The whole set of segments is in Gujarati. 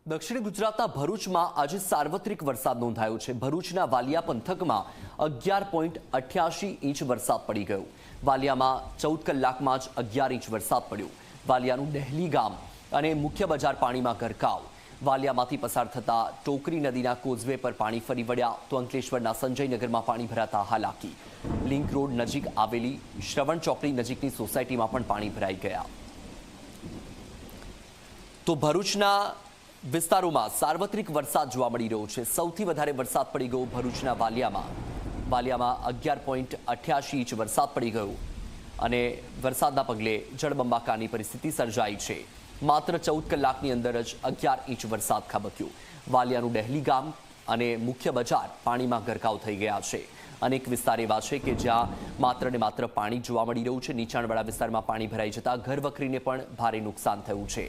દક્ષિણ ગુજરાતના ભરૂચમાં આજે સાર્વત્રિક વરસાદ નોંધાયો છે। ભરૂચના વાલિયા પંથકમાં 11.88 ઇંચ વરસાદ પડી ગયો। વાલિયામાં 14 કલાકમાં જ 11 ઇંચ વરસાદ પડ્યો। વાલિયાનું ડહેલી ગામ અને મુખ્ય બજાર પાણીમાં ગરકાવ। વાલિયામાંથી પસાર થતા ટોકરી નદીના કોઝવે પર પાણી ફરી વળ્યા તો અંકલેશ્વરના સંજયનગરમાં પાણી ભરાતા હાલાકી। લિંક રોડ નજીક આવેલી શ્રવણ ચોકડી નજીકની સોસાયટીમાં પણ પાણી ભરાઈ ગયા। તો ભરૂચના વિસ્તારોમાં સાર્વત્રિક વરસાદ જોવા મળી રહ્યો છે। સૌથી વધારે વરસાદ પડી ગયો ભરૂચના વાલિયામાં 11.88 ઇંચ વરસાદ પડી ગયો અને વરસાદના પગલે જળબંબાકારની પરિસ્થિતિ સર્જાઈ છે। માત્ર 14 કલાકની અંદર જ 11 ઇંચ વરસાદ ખાબક્યો। વાલિયાનું ડહેલી ગામ અને મુખ્ય બજાર પાણીમાં ગરકાવ થઈ ગયા છે। અનેક વિસ્તાર એવા છે કે જ્યાં માત્ર ને માત્ર પાણી જોવા મળી રહ્યું છે। નીચાણવાળા વિસ્તારમાં પાણી ભરાઈ જતા ઘરવખરીને પણ ભારે નુકસાન થયું છે।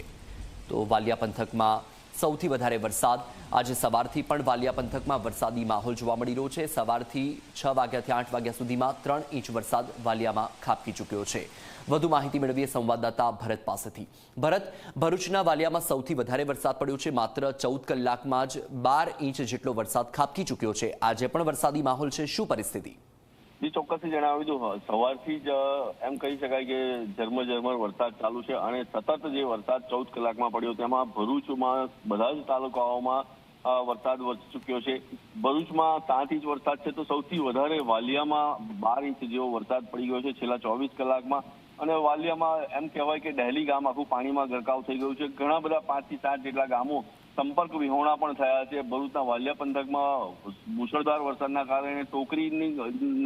તો વાલિયા પંથકમાં સૌથી વધારે વરસાદ આજે સવારથી પણ વાલિયા પંથકમાં વરસાદી માહોલ જોવા મળી રહ્યો છે। સવારથી 6 વાગ્યાથી 8 વાગ્યા સુધીમાં 3 ઇંચ વરસાદ વાલિયામાં ખાબકી ચૂક્યો છે। વધુ માહિતી મેળવીએ સંવાદદાતા ભરત પાસેથી। ભરત, ભરૂચના વાલિયામાં સૌથી વધારે વરસાદ પડ્યો છે। માત્ર 14 કલાકમાં જ 12 ઇંચ જેટલો વરસાદ ખાબકી ચૂક્યો છે। આજે પણ વરસાદી માહોલ છે, શું પરિસ્થિતિ? ચોક્કસથી જણાવી દઉં, સવારથી જ એમ કહી શકાય કે ઝરમર વરસાદ ચાલુ છે અને સતત જે વરસાદ 14 કલાકમાં પડ્યો તેમાં ભરૂચમાં બધા જ તાલુકાઓમાં વરસાદ વરસી ચૂક્યો છે। ભરૂચમાં 7 ઇંચ વરસાદ છે તો સૌથી વધારે વાલિયામાં 12 ઇંચ જેવો વરસાદ પડી ગયો છે છેલ્લા 24 કલાકમાં। અને વાલિયામાં એમ કહેવાય કે ડહેલી ગામ આખું પાણીમાં ગરકાવ થઈ ગયું છે। ઘણા બધા 5 થી 7 જેટલા ગામો સંપર્ક વિહોણા પણ થયા છે। ભરૂચના વાલિયા પંથકમાં મુશળધાર વરસાદના કારણે ટોકરીની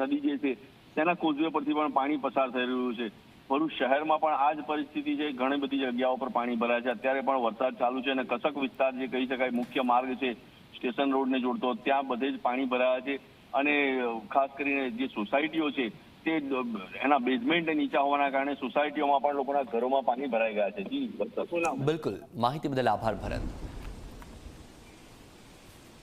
નદી જે છે તેના કોઝવે પરથી પણ પાણી પસાર થઈ રહ્યું છે। ભરૂચ શહેરમાં પણ આ જ પરિસ્થિતિ છે। ઘણી બધી જગ્યાઓ પર પાણી ભરાય છે। અત્યારે પણ વરસાદ ચાલુ છે અને કસક વિસ્તાર જે કહી શકાય મુખ્ય માર્ગ છે સ્ટેશન રોડને જોડતો, ત્યાં બધે જ પાણી ભરાયા છે અને ખાસ કરીને જે સોસાયટીઓ છે તે એના બેઝમેન્ટ નીચા હોવાના કારણે સોસાયટીઓમાં પણ લોકોના ઘરોમાં પાણી ભરાઈ ગયા છે। જી, બિલકુલ, માહિતી બદલ આભાર ભરત।